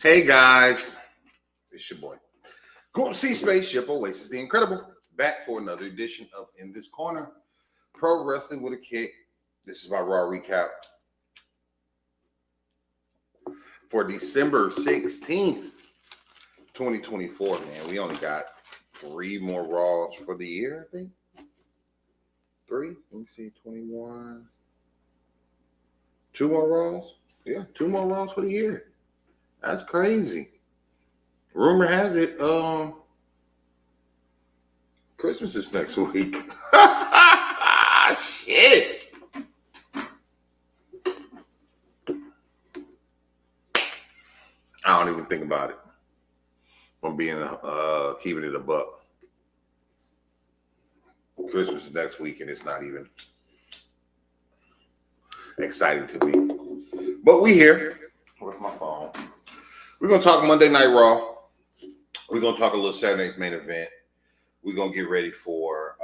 Hey guys, it's your boy. Go up Spaceship Oasis the Incredible, back for another edition of In This Corner, Pro Wrestling with a Kick. This is my Raw recap for December 16th, 2024. Man, we only got 3 more Raws for the year, I think. 3? Let me see, 21. 2 more Raws? Yeah, 2 more Raws for the year. That's crazy. Rumor has it, Christmas is next week. Shit. I don't even think about it. I'm being keeping it a buck. Christmas is next week, and it's not even exciting to me. But we here with my phone. We're gonna talk Monday Night Raw. We're gonna talk a little Saturday Night's Main Event. We're gonna get ready for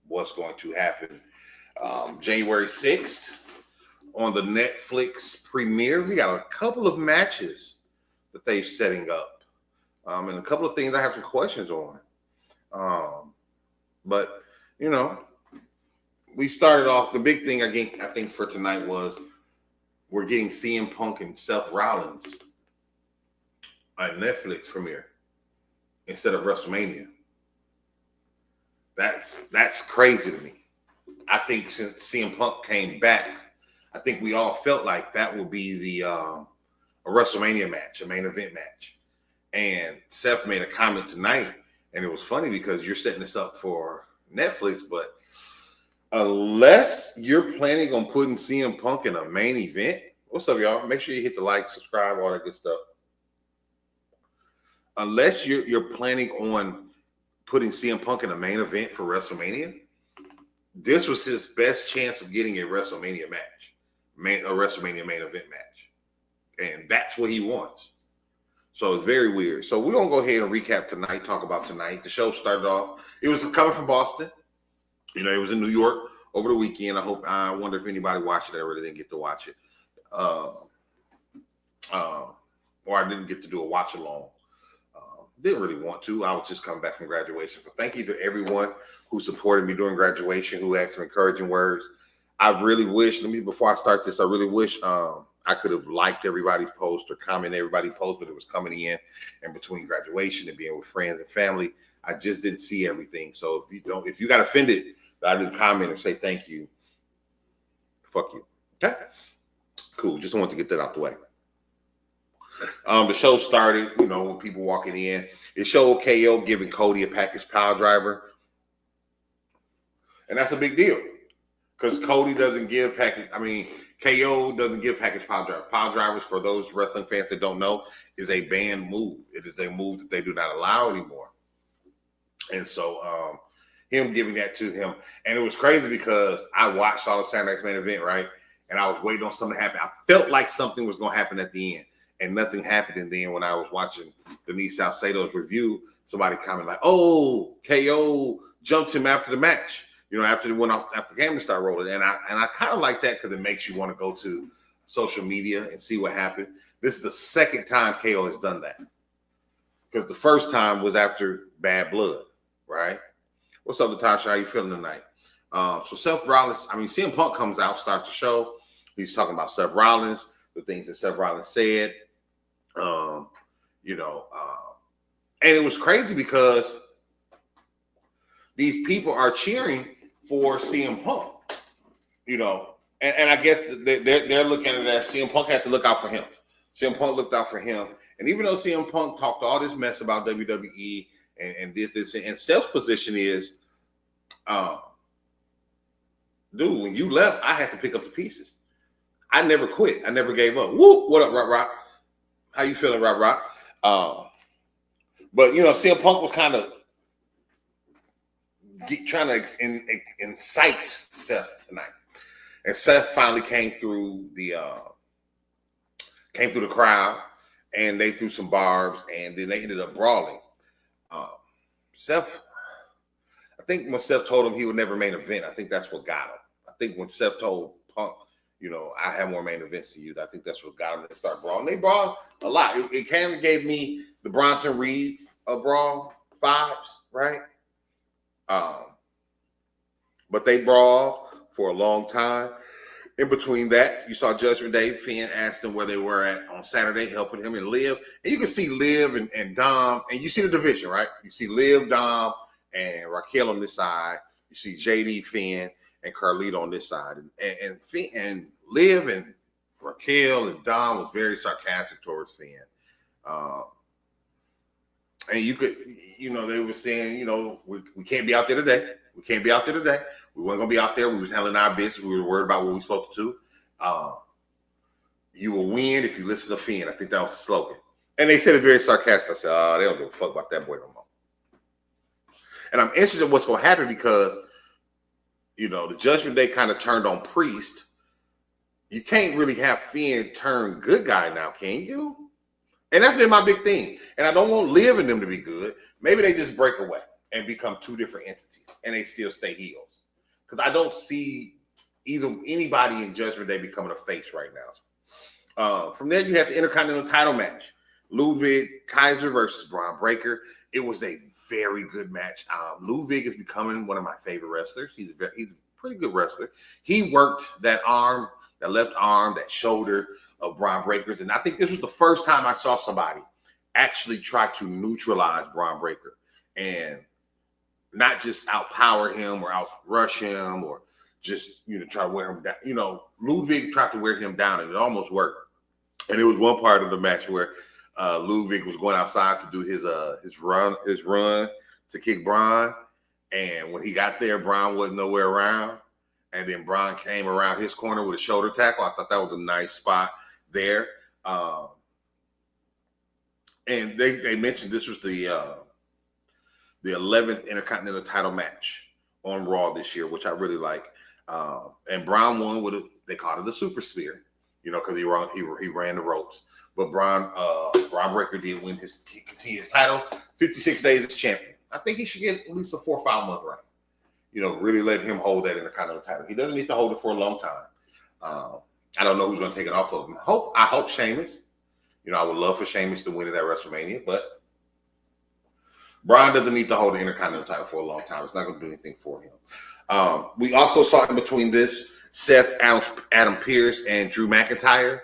what's going to happen January 6th on the Netflix premiere. We got a couple of matches that they're setting up, and a couple of things I have some questions on. But you know, we started off. The big thing I think for tonight was we're getting CM Punk and Seth Rollins a Netflix premiere instead of WrestleMania. That's crazy to me. I think since CM Punk came back, I think we all felt like that would be a WrestleMania match, a main event match. And Seth made a comment tonight, and it was funny because you're setting this up for Netflix, but unless you're planning on putting CM Punk in a main event, what's up, y'all? Make sure you hit the like, subscribe, all that good stuff. Unless you're planning on putting CM Punk in a main event for WrestleMania, this was his best chance of getting a WrestleMania match, a WrestleMania main event match. And that's what he wants. So it's very weird. So we're going to go ahead and recap tonight, talk about tonight. The show started off, it was coming from Boston. You know, it was in New York over the weekend. I wonder if anybody watched it. I really didn't get to watch it. Or I didn't get to do a watch along. Didn't really want to. I was just coming back from graduation. But thank you to everyone who supported me during graduation, who had some encouraging words. I really wish, before I start this, I really wish I could have liked everybody's post or commented everybody's post, but it was coming in and between graduation and being with friends and family. I just didn't see everything. So if you got offended that I didn't comment or say thank you, fuck you. Okay? Cool. Just wanted to get that out the way. The show started, with people walking in. It showed KO giving Cody a package power driver. And that's a big deal. Because Cody doesn't give KO doesn't give package power drivers. Power drivers, for those wrestling fans that don't know, is a banned move. It is a move that they do not allow anymore. And so him giving that to him. And it was crazy because I watched all the Saturday Night's Main Event, right? And I was waiting on something to happen. I felt like something was going to happen at the end. And nothing happened in the end. When I was watching Denise Salcedo's review, somebody commented like, "Oh, KO jumped him after the match. After the camera started rolling." And I kind of like that because it makes you want to go to social media and see what happened. This is the second time KO has done that. Because the first time was after Bad Blood, right? What's up, Natasha? How you feeling tonight? So Seth Rollins, CM Punk comes out, starts the show. He's talking about Seth Rollins, the things that Seth Rollins said. And it was crazy because these people are cheering for CM Punk, and I guess they're looking at it as CM Punk had to look out for him. CM Punk looked out for him. And even though CM Punk talked all this mess about WWE and did this, and Seth's position is, dude, when you left, I had to pick up the pieces. I never quit. I never gave up. Woo! What up, Rock? How you feeling, Rock? But CM Punk was kind of trying to incite Seth tonight, and Seth finally came through the crowd, and they threw some barbs, and then they ended up brawling. Seth, I think when Seth told him he would never main event, I think that's what got him. I think when Seth told Punk, I have more main events than you. I think that's what got them to start brawling. They brawled a lot. It kind of gave me the Bronson Reed brawl vibes, right? But they brawled for a long time. In between that, you saw Judgment Day. Finn asked them where they were at on Saturday, helping him and Liv. And you can see Liv and Dom, and you see the division, right? You see Liv, Dom, and Raquel on this side. You see JD, Finn, and Carlito on this side. And Finn and Liv and Raquel and Dom was very sarcastic towards Finn. And you could, they were saying, we can't be out there today. We can't be out there today. We weren't going to be out there. We was handling our business. We were worried about what we were supposed to do. You will win if you listen to Finn. I think that was the slogan. And they said it very sarcastic. I said, they don't give a fuck about that boy no more. And I'm interested in what's going to happen because, the Judgment Day kind of turned on Priest. You can't really have Finn turn good guy now, can you? And that's been my big thing. And I don't want Liv and them to be good. Maybe they just break away and become two different entities, and they still stay heels. Because I don't see anybody in Judgment Day becoming a face right now. From there, you have the Intercontinental title match. Ludwig Kaiser versus Braun Breaker. It was a very good match. Ludwig is becoming one of my favorite wrestlers. He's a pretty good wrestler. He worked that arm, that left arm, that shoulder of Braun Breaker's. And I think this was the first time I saw somebody actually try to neutralize Braun Breaker and not just outpower him or outrush him or just, try to wear him down. Ludwig tried to wear him down and it almost worked. And it was one part of the match where Ludwig was going outside to do his run to kick Braun. And when he got there, Braun wasn't nowhere around. And then Braun came around his corner with a shoulder tackle. I thought that was a nice spot there. And they mentioned this was the 11th Intercontinental title match on Raw this year, which I really like. And Braun won they called it the Super Spear, because he ran the ropes. But Braun Breaker did continue his title, 56 days as champion. I think he should get at least a 4 or 5 month reign. Really let him hold that Intercontinental title. He doesn't need to hold it for a long time. I don't know who's going to take it off of him. I hope Sheamus. I would love for Sheamus to win it at WrestleMania, but Braun doesn't need to hold the Intercontinental title for a long time. It's not going to do anything for him. We also saw in between this Seth, Adam Pearce, and Drew McIntyre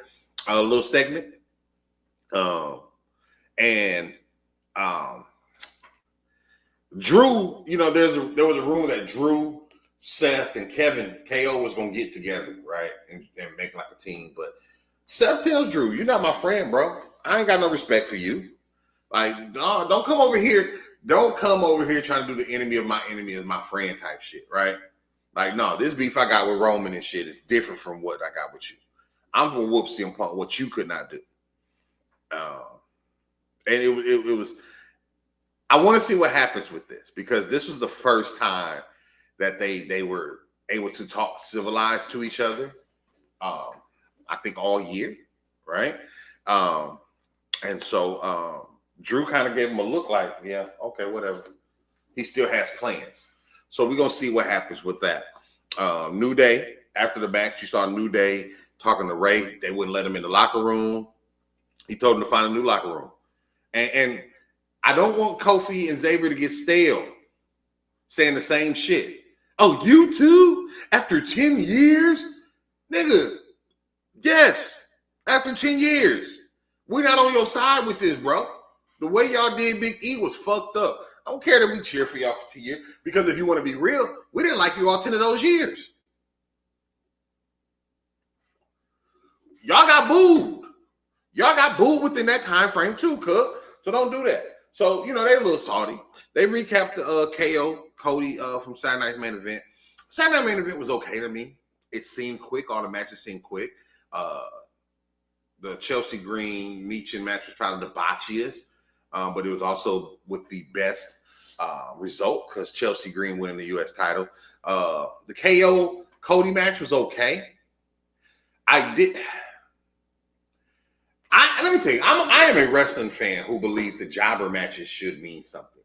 a little segment. Drew, there was a rumor that Drew, Seth, and Kevin KO was going to get together, right, and make like a team. But Seth tells Drew, "You're not my friend, bro. I ain't got no respect for you. Like, no, don't come over here. Don't come over here trying to do the enemy of my enemy is my friend type shit, right? Like, no, this beef I got with Roman and shit is different from what I got with you. I'm going to whoop CM Punk, what you could not do." And it was, I want to see what happens with this because this was the first time that they were able to talk civilized to each other. I think all year, right? And so Drew kind of gave him a look like, yeah, okay, whatever. He still has plans. So we're going to see what happens with that. New Day, after the match, you saw New Day talking to Ray. They wouldn't let him in the locker room. He told him to find a new locker room. And I don't want Kofi and Xavier to get stale saying the same shit. Oh, you too? After 10 years? Nigga, yes, after 10 years. We're not on your side with this, bro. The way y'all did Big E was fucked up. I don't care that we cheer for y'all for 10 years because if you want to be real, we didn't like you all 10 of those years. Y'all got booed. Y'all got booed within that time frame too, cuz. So don't do that. So, they're a little salty. They recapped the KO, Cody from Saturday Night's main event. Saturday Night main event was okay to me. It seemed quick. All the matches seemed quick. The Chelsea Green Meechin match was probably the botchiest, but it was also with the best result because Chelsea Green winning the U.S. title. The KO Cody match was okay. Let me tell you, I am a wrestling fan who believes the jobber matches should mean something.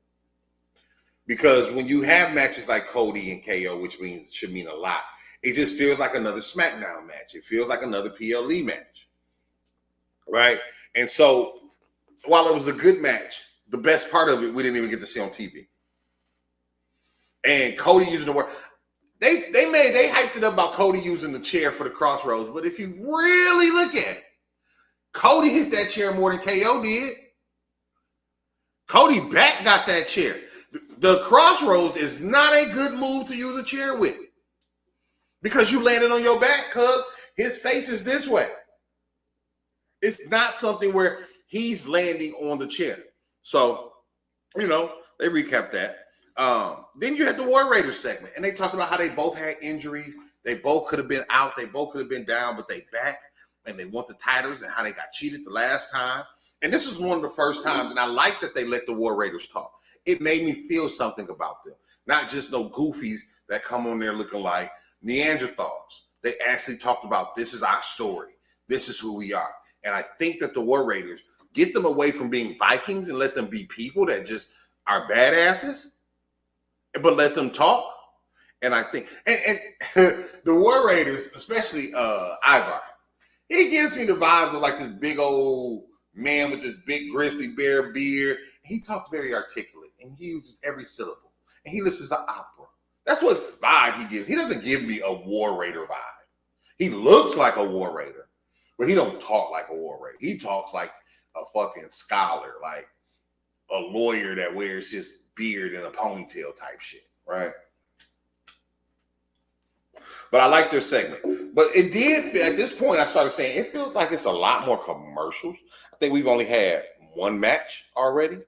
Because when you have matches like Cody and KO, which should mean a lot, It just feels like another SmackDown match. It feels like another PLE match, right? And so, while it was a good match, the best part of it we didn't even get to see on TV. And Cody using the word, they hyped it up about Cody using the chair for the crossroads. But if you really look at it, Cody hit that chair more than KO did. Cody back got that chair. The crossroads is not a good move to use a chair with, because you landed on your back, cuz his face is this way. It's not something where he's landing on the chair. So, they recapped that. Then you had the War Raiders segment, and they talked about how they both had injuries. They both could have been out. They both could have been down, but they back, and they want the titles, and how they got cheated the last time. And this is one of the first times, and I like that they let the War Raiders talk. It made me feel something about them. Not just no goofies that come on there looking like Neanderthals. They actually talked about, this is our story. This is who we are. And I think that the War Raiders, get them away from being Vikings and let them be people that just are badasses, but let them talk. And I think, and the War Raiders, especially Ivar, he gives me the vibes of like this big old man with this big grizzly bear beard. He talks very articulate, and he uses every syllable, and he listens to opera. That's what vibe he gives. He doesn't give me a War Raider vibe. He looks like a War Raider, but he don't talk like a War Raider. He talks like a fucking scholar, like a lawyer that wears his beard and a ponytail type shit, right? But I like their segment. But it did, at this point, I started saying, it feels like it's a lot more commercials. I think we've only had one match already.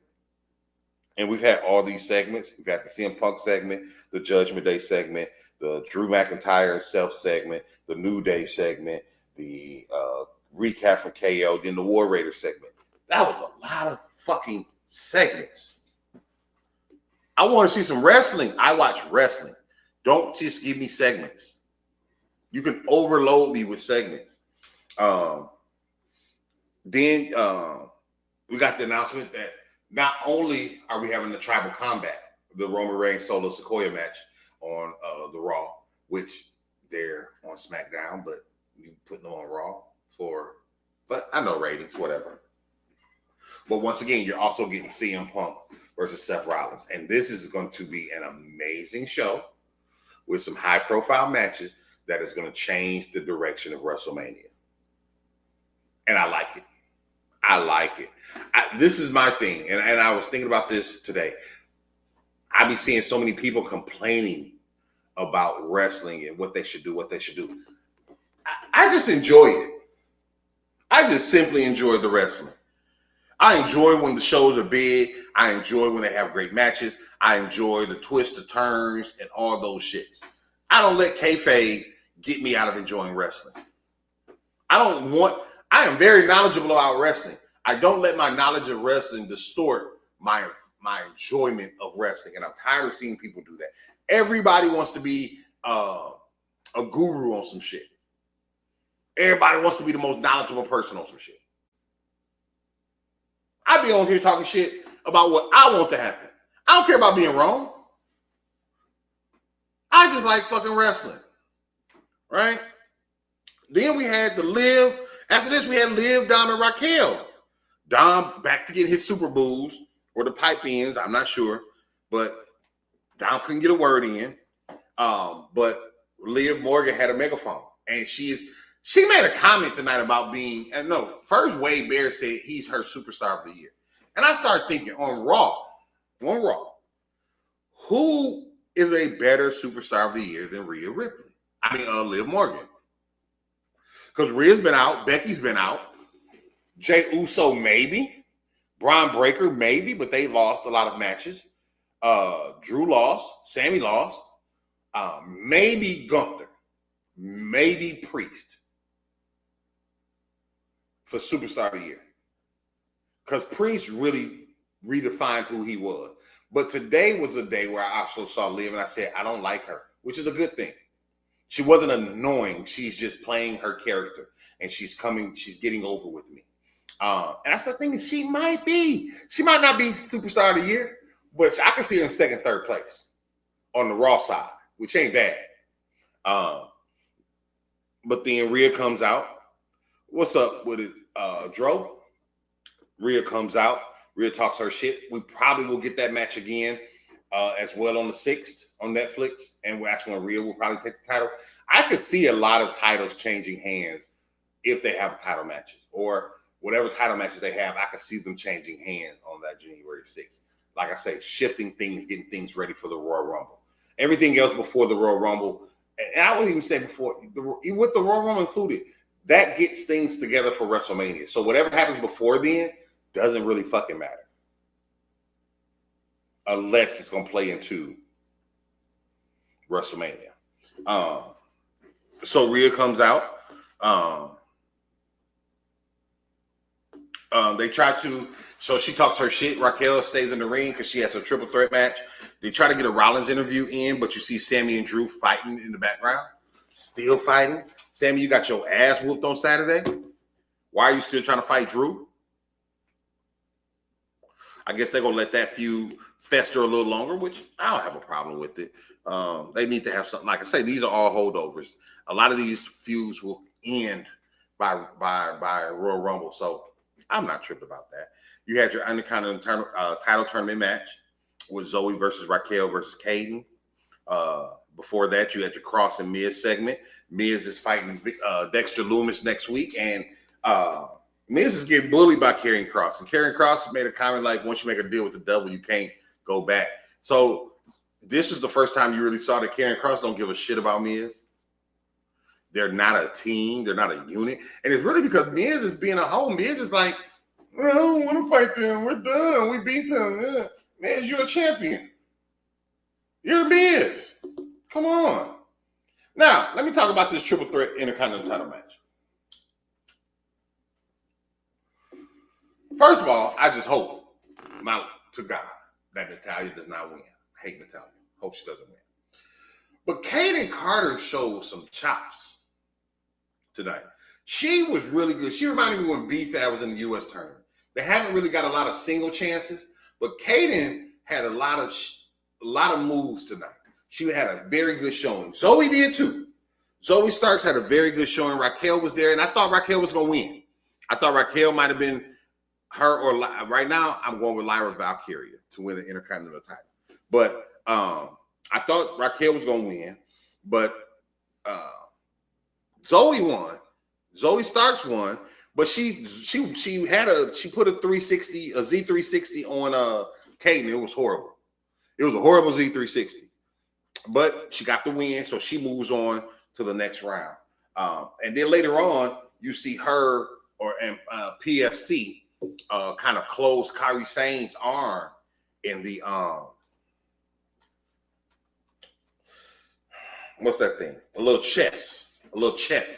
And we've had all these segments. We've got the CM Punk segment, the Judgment Day segment, the Drew McIntyre self segment, the New Day segment, the recap from KO, then the War Raider segment. That was a lot of fucking segments. I want to see some wrestling. I watch wrestling. Don't just give me segments. You can overload me with segments. Then we got the announcement that not only are we having the tribal combat, the Roman Reigns Solo Sequoia match on the Raw, which they're on SmackDown, but you putting them on Raw but I know ratings, whatever. But once again, you're also getting CM Punk versus Seth Rollins. And this is going to be an amazing show with some high-profile matches that is going to change the direction of WrestleMania. And I like it. I like it. This is my thing. And I was thinking about this today. I be seeing so many people complaining about wrestling and what they should do, I just enjoy it. I just simply enjoy the wrestling. I enjoy when the shows are big. I enjoy when they have great matches. I enjoy the twists, the turns, and all those shits. I don't let kayfabe get me out of enjoying wrestling. I am very knowledgeable about wrestling. I don't let my knowledge of wrestling distort my enjoyment of wrestling. And I'm tired of seeing people do that. Everybody wants to be a guru on some shit. Everybody wants to be the most knowledgeable person on some shit. I be on here talking shit about what I want to happen. I don't care about being wrong. I just like fucking wrestling. Right? Then we had the Liv. After this, we had Liv, Dom, and Raquel. Dom back to get his super boos or the pipe ins. I'm not sure. But Dom couldn't get a word in. But Liv Morgan had a megaphone. And she made a comment tonight about being, and no, first Wade Bear said he's her superstar of the year. And I started thinking on Raw, who is a better superstar of the year than Rhea Ripley? Liv Morgan. Because Rhea's been out, Becky's been out, Jey Uso maybe, Braun Breaker maybe, but they lost a lot of matches. Drew lost, Sammy lost, maybe Gunther, maybe Priest for superstar of the year. Because Priest really redefined who he was. But today was a day where I also saw Liv and I said, I don't like her, which is a good thing. She wasn't annoying. She's just playing her character. And she's getting over with me. And I started thinking she might not be superstar of the year, but I can see her in second, third place on the Raw side, which ain't bad. But then Rhea comes out. What's up with it, Dro? Rhea comes out. Rhea talks her shit. We probably will get that match again as well on the 6th on Netflix. And that's when Rhea will probably take the title. I could see a lot of titles changing hands if they have title matches or whatever title matches they have. I could see them changing hands on that January 6th. Like I say, shifting things, getting things ready for the Royal Rumble. Everything else before the Royal Rumble, and I would even say before, with the Royal Rumble included, that gets things together for WrestleMania. So whatever happens before then doesn't really fucking matter. Unless it's going to play into WrestleMania. So Rhea comes out. They try to, so she talks her shit. Raquel stays in the ring because she has a triple threat match. They try to get a Rollins interview in, but you see Sammy and Drew fighting in the background. Still fighting. Sammy, you got your ass whooped on Saturday. Why are you still trying to fight Drew? I guess they're going to let that feud fester a little longer, which I don't have a problem with it. They need to have something. Like I say, these are all holdovers. A lot of these feuds will end by Royal Rumble, so I'm not tripped about that. You had your Intercontinental title tournament match with Zoe versus Raquel versus Caden. Before that, you had your Cross and Miz segment. Miz is fighting Dexter Lumis next week, and Miz is getting bullied by Karrion Kross. And Karrion Kross made a comment like, once you make a deal with the devil, you can't go back. So this is the first time you really saw that Karrion Kross don't give a shit about Miz. They're not a team. They're not a unit. And it's really because Miz is being a hoe. Miz is like, I don't want to fight them. We're done. We beat them. Yeah. Miz, you're a champion. You're the Miz. Come on. Now, let me talk about this triple threat Intercontinental title match. First of all, I just hope, to God, that Natalya does not win. I hate Natalya. Hope she doesn't win. But Kaden Carter showed some chops tonight. She was really good. She reminded me when B-Fab was in the U.S. tournament. They haven't really got a lot of single chances, but Kaden had a lot of moves tonight. She had a very good showing. Zoe did too. Zoe Starks had a very good showing. Raquel was there, and I thought Raquel was going to win. I thought Raquel might have been her or right now I'm going with Lyra Valkyria to win the Intercontinental title. But I thought Raquel was going to win, but Zoe won. Zoe Starks won, but she put a 360, a Z360 on Kaden. It was horrible. It was a horrible Z360. But she got the win, so she moves on to the next round. And then later on, you see her and PFC kind of close Kairi Sane's arm in the what's that thing? A little chest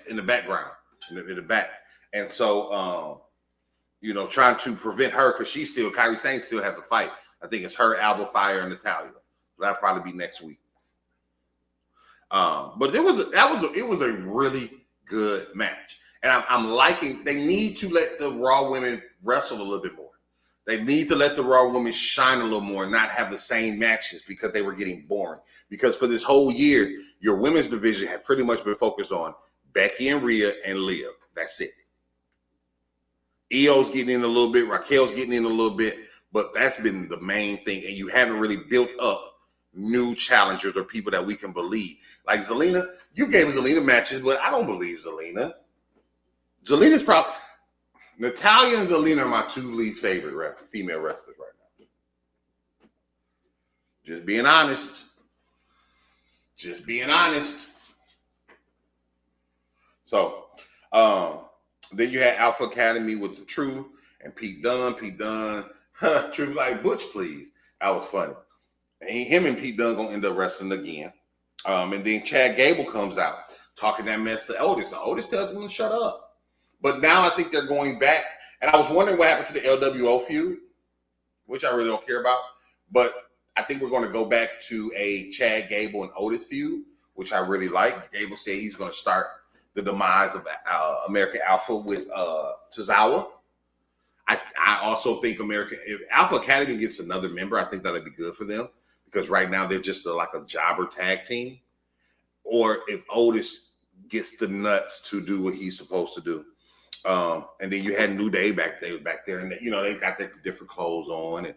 in the background, in the back. And so trying to prevent her because Kairi Sane still has to fight. I think it's her, Alba Fire, and Natalya. That'll probably be next week. But it was a really good match. And I'm liking, they need to let the Raw women wrestle a little bit more. They need to let the Raw women shine a little more and not have the same matches because they were getting boring. Because for this whole year, your women's division had pretty much been focused on Becky and Rhea and Liv. That's it. Io's getting in a little bit, Raquel's getting in a little bit, but that's been the main thing. And you haven't really built up new challengers or people that we can believe. Like Zelina, you gave Zelina matches, but I don't believe Zelina. Zelina's probably Natalya and Zelina are my two least favorite female wrestlers right now. Just being honest. So, then you had Alpha Academy with the Truth and Pete Dunne. Truth like, Butch, please. That was funny. And him and Pete Dunne gonna end up wrestling again. And then Chad Gable comes out talking that mess to Otis. So Otis tells him to shut up. But now I think they're going back. And I was wondering what happened to the LWO feud, which I really don't care about. But I think we're going to go back to a Chad Gable and Otis feud, which I really like. Gable said he's going to start the demise of American Alpha with Tozawa. I also think if Alpha Academy gets another member, I think that'd be good for them because right now they're just like a jobber tag team. Or if Otis gets the nuts to do what he's supposed to do. And then you had New Day back there, and they got their different clothes on, and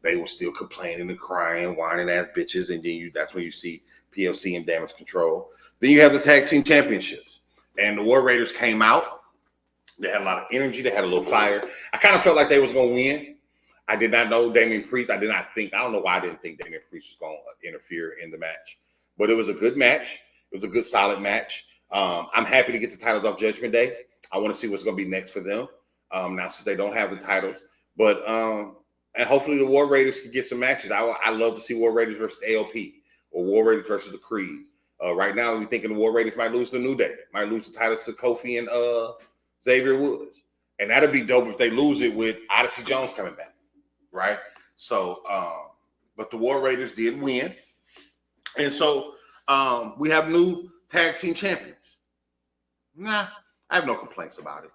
they were still complaining and crying, whining ass bitches. And then that's when you see PLC and Damage Control. Then you have the tag team championships, and the War Raiders came out. They had a lot of energy. They had a little fire. I kind of felt like they was going to win. I did not know Damian Priest. I don't know why I didn't think Damian Priest was going to interfere in the match. But it was a good match. It was a good, solid match. I'm happy to get the titles off Judgment Day. I want to see what's going to be next for them now since they don't have the titles. But and hopefully the War Raiders can get some matches. I love to see War Raiders versus AOP or War Raiders versus the Creed. Right now, we're thinking the War Raiders might lose to New Day, might lose the titles to Kofi and Xavier Woods. And that'd be dope if they lose it with Odyssey Jones coming back, right? So, but the War Raiders did win. And so we have new tag team champions. Nah, I have no complaints about it.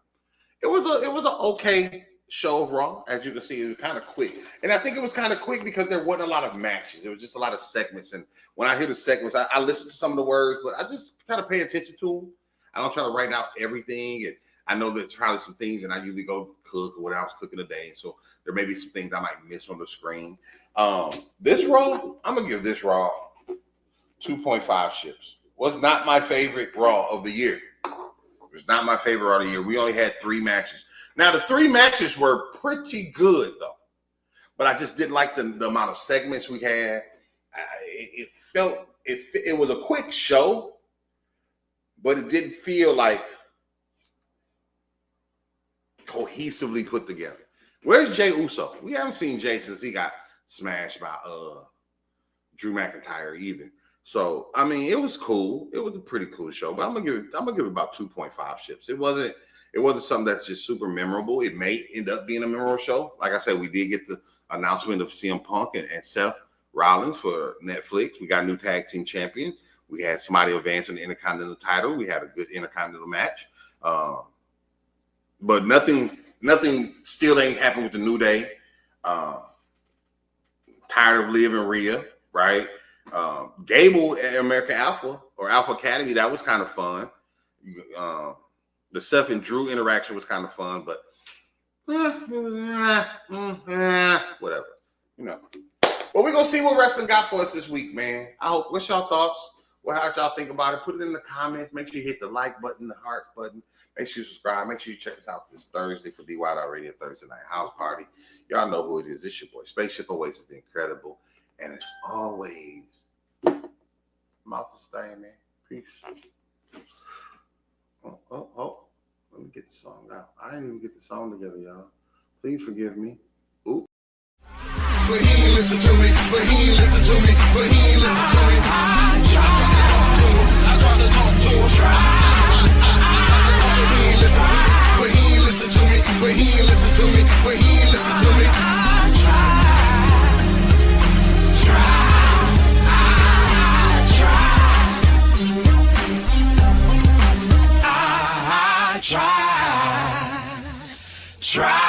It was an okay show of Raw. As you can see, it was kind of quick. And I think it was kind of quick because there wasn't a lot of matches. It was just a lot of segments. And when I hear the segments, I listen to some of the words, but I just kind of pay attention to them. I don't try to write out everything. And I know there's probably some things, and I usually go cook or whatever I was cooking today. So there may be some things I might miss on the screen. This Raw, I'm going to give this Raw 2.5 ships. Was not my favorite Raw of the year. It was not my favorite Raw of the year. We only had 3 matches. Now, the 3 matches were pretty good, though. But I just didn't like the amount of segments we had. It was a quick show, but it didn't feel like cohesively put together. Where's Jey Uso? We haven't seen Jey since he got smashed by Drew McIntyre either. So I mean, it was cool. It was a pretty cool show. But I'm gonna give it about 2.5 ships. It wasn't something that's just super memorable. It may end up being a memorable show. Like I said, we did get the announcement of CM Punk and Seth Rollins for Netflix. We got a new tag team champion. We had somebody advancing the Intercontinental title. We had a good Intercontinental match. But nothing still ain't happened with the New Day. Tired of Liv and Rhea, right? Gable and American Alpha or Alpha Academy, that was kind of fun. The Seth and Drew interaction was kind of fun, but whatever, But we're gonna see what wrestling got for us this week, man. What's y'all thoughts? How y'all think about it? Put it in the comments. Make sure you hit the like button, the hearts button. Make sure you subscribe. Make sure you check us out this Thursday for DY Radio Thursday Night House Party. Y'all know who it is. It's your boy, Spaceship Oasis, the Incredible. And as always, I'm out to stay, man. Peace. Oh. Let me get the song out. I didn't even get the song together, y'all. Please forgive me. Ooh. But he ain't listen to me. But he ain't listen to me. But he ain't listen to me. I tried to talk to him. He ain't listen to me. But he ain't listen to me. But he ain't listen to me. But he ain't listen to me. Try.